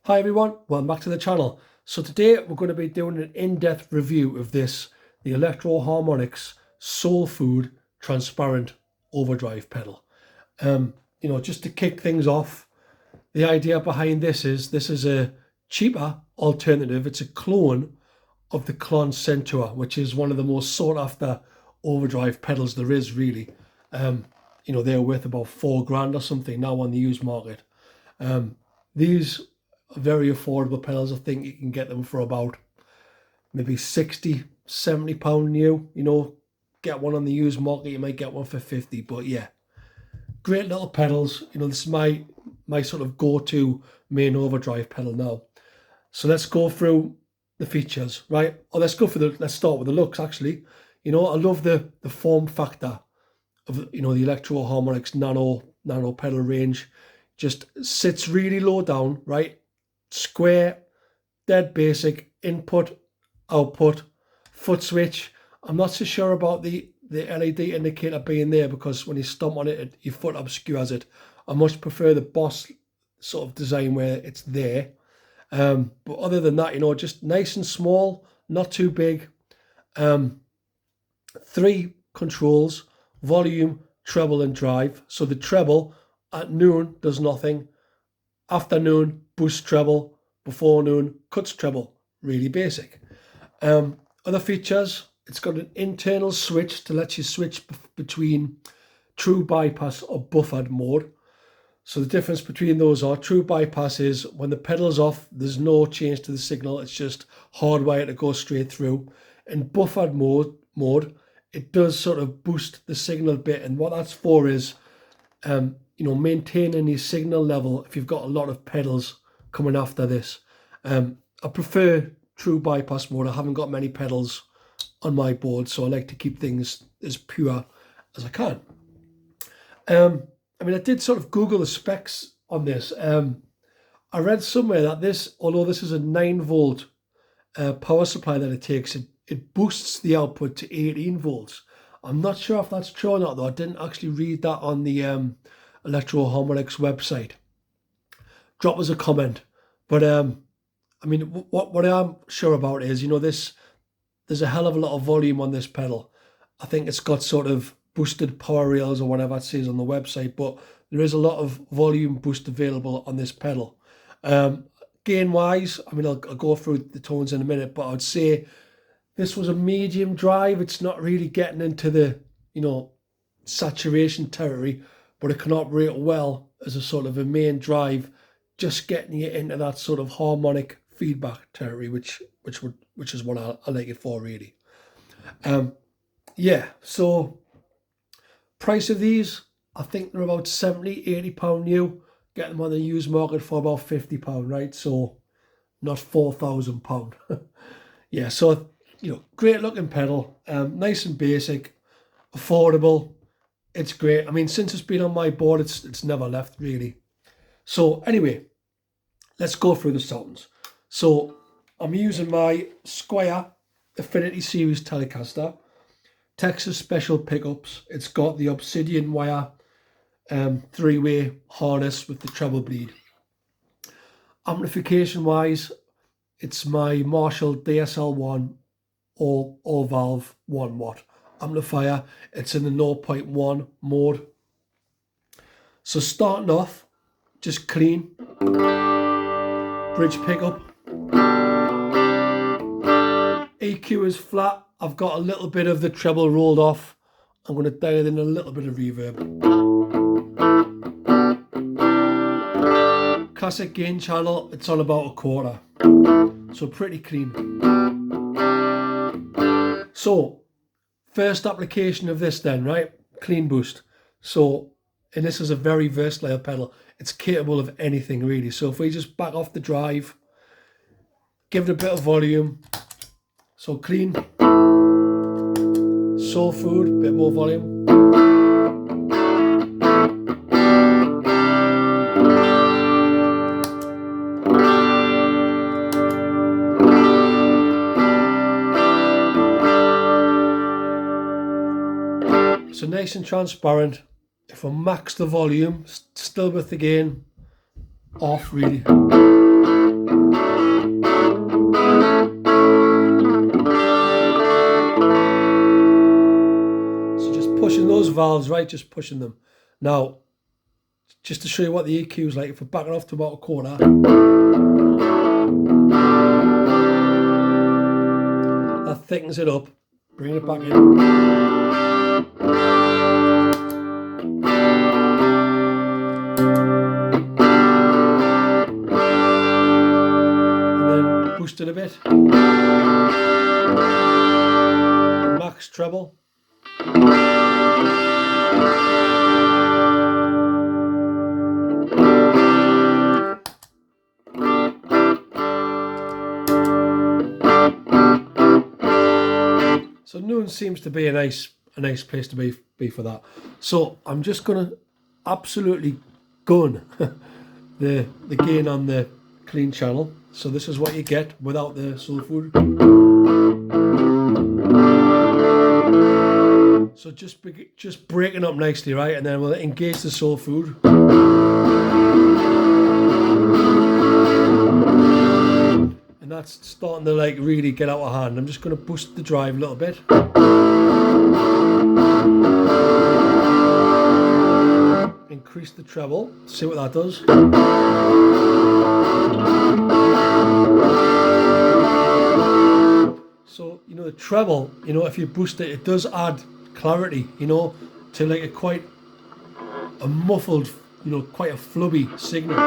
Hi everyone, welcome back to the channel. So today we're going to be doing an in-depth review of the Electro-Harmonix Soul Food transparent overdrive pedal. Just to kick things off, the idea behind this is a cheaper alternative. It's a clone of the Klon Centaur, which is one of the most sought after overdrive pedals there is really. They're worth about £4 or something now on the used market. These are very affordable pedals. I think you can get them for about maybe £60–70 new. Get one on the used market, you might get one for 50, but yeah, great little pedals. This is my sort of go-to main overdrive pedal now. So let's go through the features, right? Or let's start with the looks actually. I love the form factor of the Electro-Harmonix nano pedal range. Just sits really low down, right? Square, dead basic, input, output, foot switch. I'm not so sure about the LED indicator being there, because when you stomp on it, your foot obscures it. I much prefer the Boss sort of design where it's there. But other than that, just nice and small, not too big. 3 controls: volume, treble and drive. So the treble at noon does nothing. Afternoon, boost treble. Before noon, cuts treble. Really basic. Other features: it's got an internal switch to let you switch between true bypass or buffered mode. So the difference between those are, true bypass is when the pedal's off, there's no change to the signal, it's just hardwired to go straight through. In buffered mode, it does sort of boost the signal a bit, and what that's for is maintaining your signal level if you've got a lot of pedals coming after this. I prefer true bypass mode. I haven't got many pedals on my board, so I like to keep things as pure as I can. I did sort of Google the specs on this. I read somewhere that although this is a 9-volt power supply that it takes, it boosts the output to 18 volts. I'm not sure if that's true or not, though. I didn't actually read that on the Electro-Harmonix website. Drop us a comment. But what I am sure about is, there's a hell of a lot of volume on this pedal. I think it's got sort of boosted power rails or whatever it says on the website, but there is a lot of volume boost available on this pedal. Gain wise, I'll go through the tones in a minute, but I'd say this was a medium drive. It's not really getting into the saturation territory, but it can operate well as a sort of a main drive, just getting you into that sort of harmonic feedback territory, which is what I like it for really. So price of these, I think they're about £70–80 new. Get them on the used market for about £50, right? So not £4,000. Yeah, so great looking pedal, nice and basic, affordable. It's great. Since it's been on my board, it's never left really. So anyway, let's go through the sounds. So I'm using my Squire Affinity Series Telecaster, Texas Special pickups. It's got the Obsidian wire 3-way harness with the treble bleed. Amplification wise, it's my Marshall DSL1 all valve 1 watt amplifier. It's in the 0.1 mode. So starting off, just clean bridge pickup. EQ is flat. I've got a little bit of the treble rolled off. I'm going to dial in a little bit of reverb. Classic gain channel, it's on about 1/4. So pretty clean. So first application of this then, right? Clean boost. And this is a very versatile pedal. It's capable of anything really. So if we just back off the drive, give it a bit of volume. So clean. Soul Food, bit more volume. So nice and transparent. If I max the volume, still with the gain off really. valves, right, just pushing them. Now, just to show you what the EQ is like, if we're backing off to about a quarter, that thickens it up, bring it back in. And then boost it a bit. Max treble. So noon seems to be a nice place to be for that. So I'm just gonna absolutely gun the gain on the clean channel. So this is what you get without the soul food. So just breaking up nicely, right? And then we'll engage the soul food. And that's starting to like really get out of hand. I'm just going to boost the drive a little bit. Increase the treble, see what that does. So, you know, the treble, you know, if you boost it, it does add clarity, you know, to like a quite a muffled, you know, quite a flubby signal.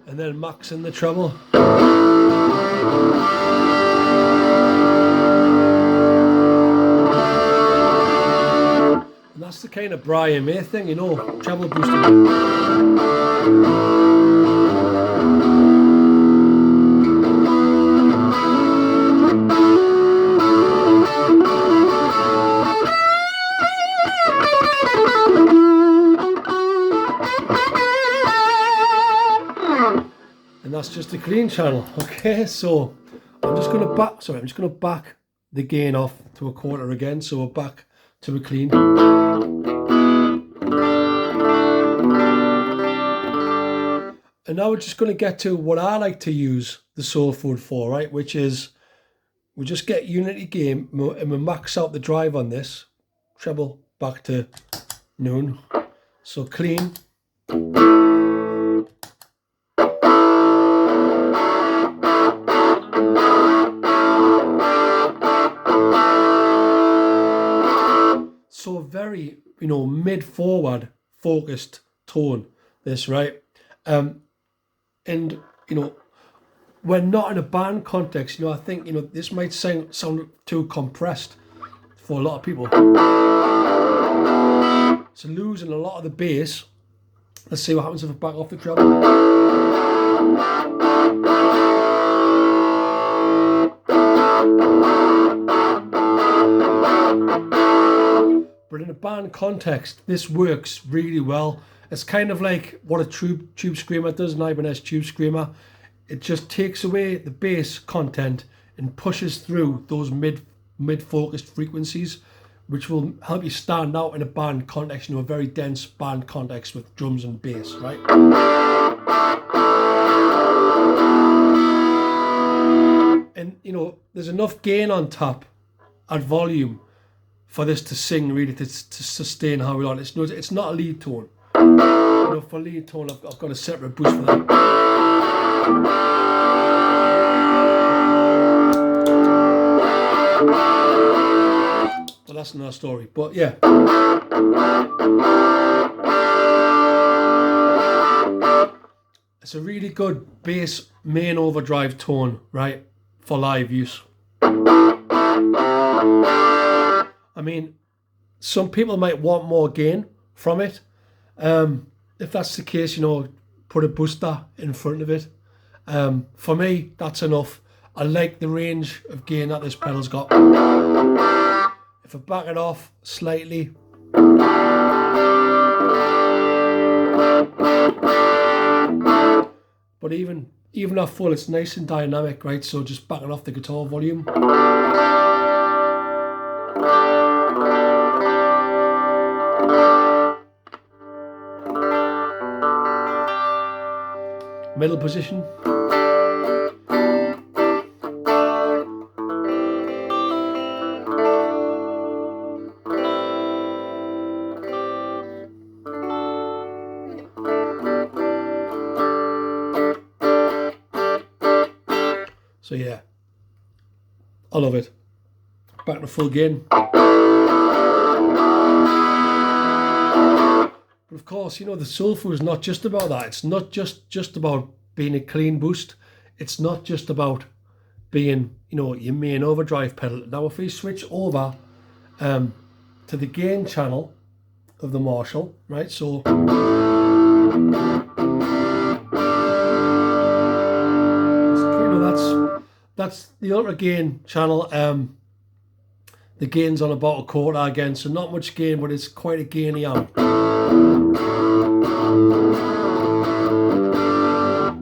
And then maxing the treble. And that's the kind of Brian May thing, you know, treble boosting. And that's just a clean channel. Okay, so I'm just going to back the gain off to a quarter again, so we're back to a clean. And now we're just going to get to what I like to use the soul food for, right? Which is, we just get unity gain and we max out the drive on this. Treble back to noon. So clean. So very, you know, mid-forward focused tone, this, right? And, you know, when not in a band context, you know, I think, you know, this might sound too compressed for a lot of people. So losing a lot of the bass. Let's see what happens if I back off the treble. But in a band context, this works really well. It's kind of like what a tube screamer does, an Ibanez tube screamer. It just takes away the bass content and pushes through those mid-focused frequencies, which will help you stand out in a band context, you know, a very dense band context with drums and bass, right? And, you know, there's enough gain on tap at volume for this to sing, really, to sustain how we want it. It's not a lead tone. You know, for lead tone, I've got a separate boost for that. But that's another story. But yeah. It's a really good bass main overdrive tone, right, for live use. I mean, some people might want more gain from it. If that's the case, you know, put a booster in front of it. For me, that's enough. I like the range of gain that this pedal's got. If I back it off slightly, but even at full, it's nice and dynamic, right? So just backing off the guitar volume. middle position. So yeah, I love it. Back to full gain. But of course, you know, the Soul Food is not just about that. It's not just about being a clean boost. It's not just about being, you know, your main overdrive pedal. Now, if we switch over to the gain channel of the Marshall, right? So that's the ultra gain channel. The gain's on about a quarter again, so not much gain, but it's quite a gainy amp.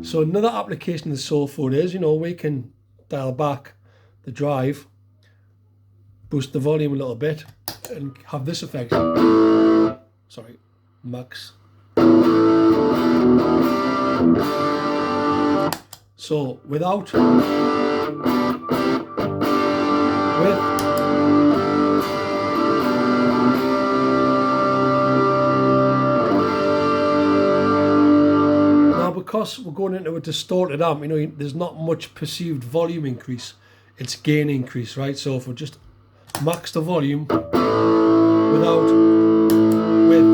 So another application of the Soul Food is, you know, we can dial back the drive, boost the volume a little bit, and have this effect. Sorry, max. So without, with. Because we're going into a distorted amp, you know, there's not much perceived volume increase, it's gain increase, right? So if we just max the volume without, with,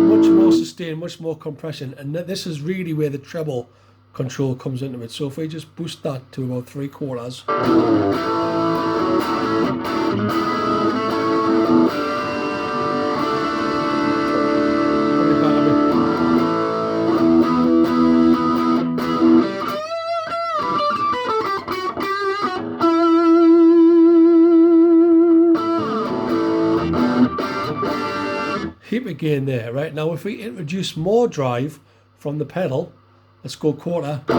much more sustain, much more compression, and this is really where the treble control comes into it. So if we just boost that to about 3/4, heap again there, right? Now if we introduce more drive from the pedal, let's go quarter. So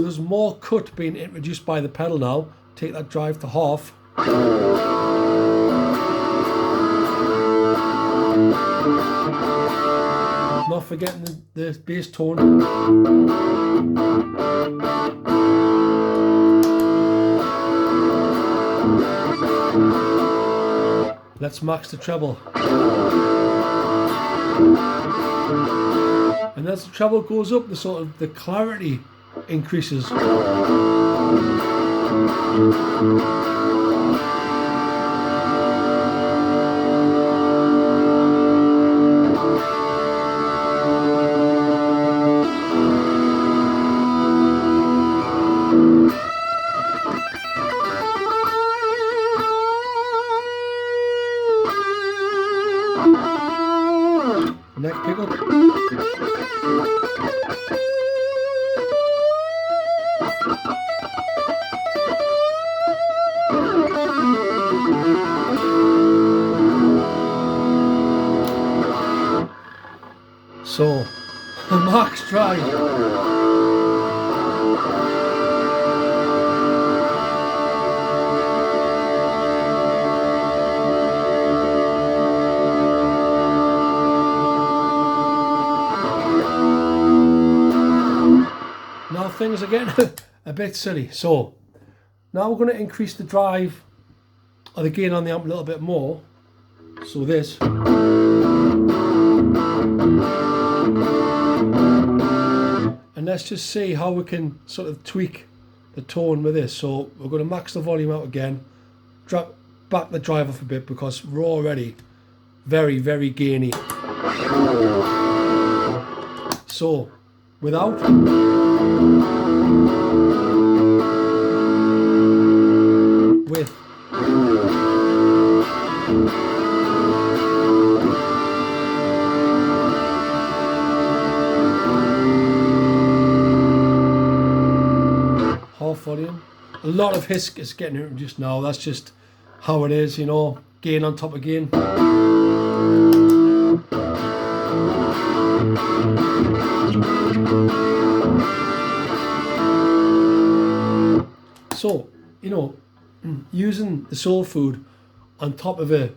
there's more cut being introduced by the pedal now. Take that drive to half. Not forgetting the bass tone. Let's max the treble. And as the treble goes up, the clarity increases. Neck pickup. So, max drive. Now things are getting a bit silly. So now we're going to increase the drive or the gain on the amp a little bit more. So this. And let's just see how we can sort of tweak the tone with this. So we're going to max the volume out again, drop back the drive off a bit because we're already very, very gainy. So without, with, half volume. A lot of hiss is getting introduced now. That's just how it is, you know, gain on top of gain. So, you know, using the Soul Food on top of an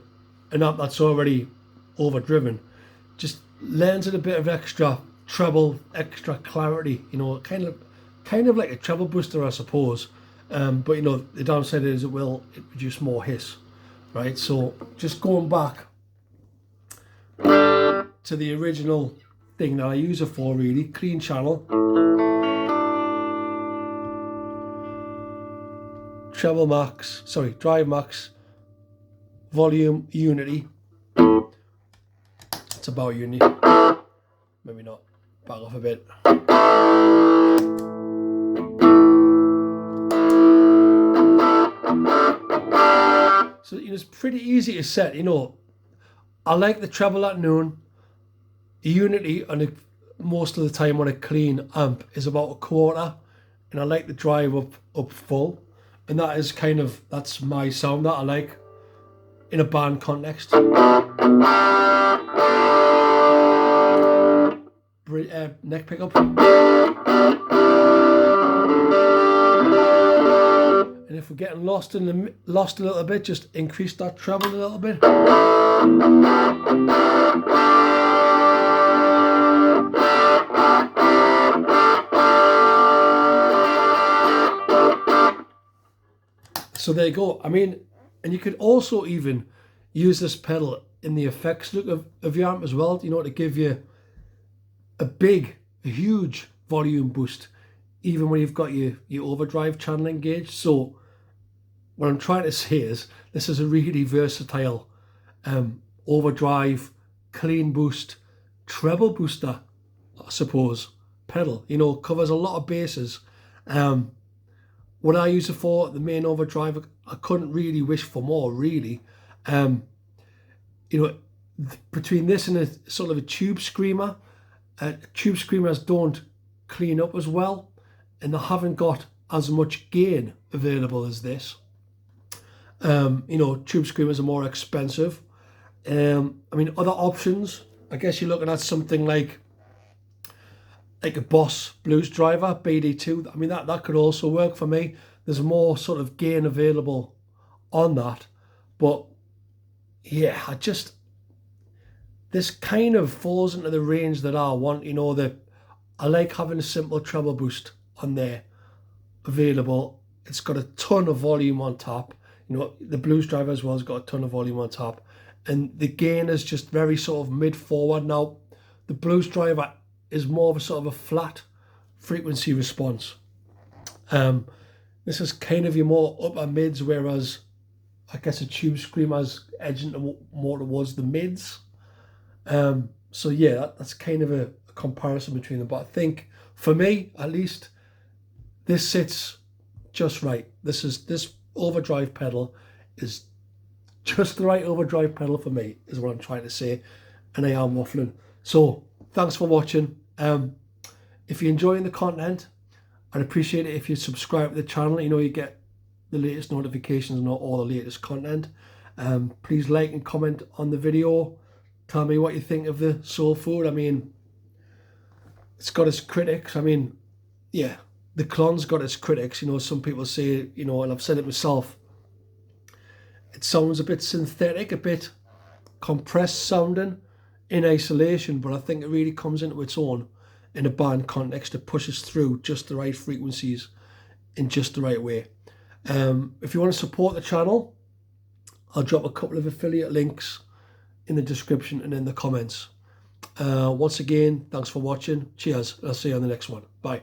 amp that's already overdriven, just lends it a bit of extra treble, extra clarity, you know, kind of like a treble booster, I suppose. But you know, the downside is it will produce more hiss, right? So just going back to the original thing that I use it for, really, clean channel, treble max, sorry, drive max, volume unity. It's about unity. Maybe not. Back off a bit. So you know, it's pretty easy to set. You know, I like the treble at noon. The unity on most of the time on a clean amp is about a quarter, and I like the drive up full, and that is that's my sound that I like in a band context. Neck pickup. And if we're getting lost a little bit, just increase that treble a little bit. So there you go. I mean, and you could also even use this pedal in the effects look of your amp as well, you know, to give you a huge volume boost, even when you've got your overdrive channel engaged. So what I'm trying to say is this is a really versatile overdrive, clean boost, treble booster, I suppose, pedal. You know, covers a lot of bases. What I use it for, the main overdrive, I couldn't really wish for more, really. You know, between this and a sort of a tube screamer, tube screamers don't clean up as well, and they haven't got as much gain available as this. You know, tube screamers are more expensive. I mean, other options, I guess you're looking at something like a Boss Blues Driver BD2. I mean, that could also work for me. There's more sort of gain available on that, but yeah, this kind of falls into the range that I want. You know, that I like having a simple treble boost on there available. It's got a ton of volume on top. You know, the Blues Driver as well has got a ton of volume on top, and the gain is just very sort of mid forward. Now, the Blues Driver is more of a sort of a flat frequency response. This is kind of your more upper mids, whereas I guess a tube screamer's edging more towards the mids. So yeah, that's kind of a comparison between them. But I think for me, at least, this sits just right. This overdrive pedal is just the right overdrive pedal for me, is what I'm trying to say, and I am waffling. So thanks for watching. If you're enjoying the content, I'd appreciate it if you subscribe to the channel. You know, you get the latest notifications and all the latest content. Please like and comment on the video. Tell me what you think of the Soul Food. I mean, it's got its critics. I mean, yeah, the Klon's got its critics. You know, some people say, you know, and I've said it myself, it sounds a bit synthetic, a bit compressed sounding in isolation, but I think it really comes into its own in a band context. It pushes through just the right frequencies in just the right way. If you want to support the channel, I'll drop a couple of affiliate links in the description and in the comments. Once again, thanks for watching. Cheers. I'll see you on the next one. Bye.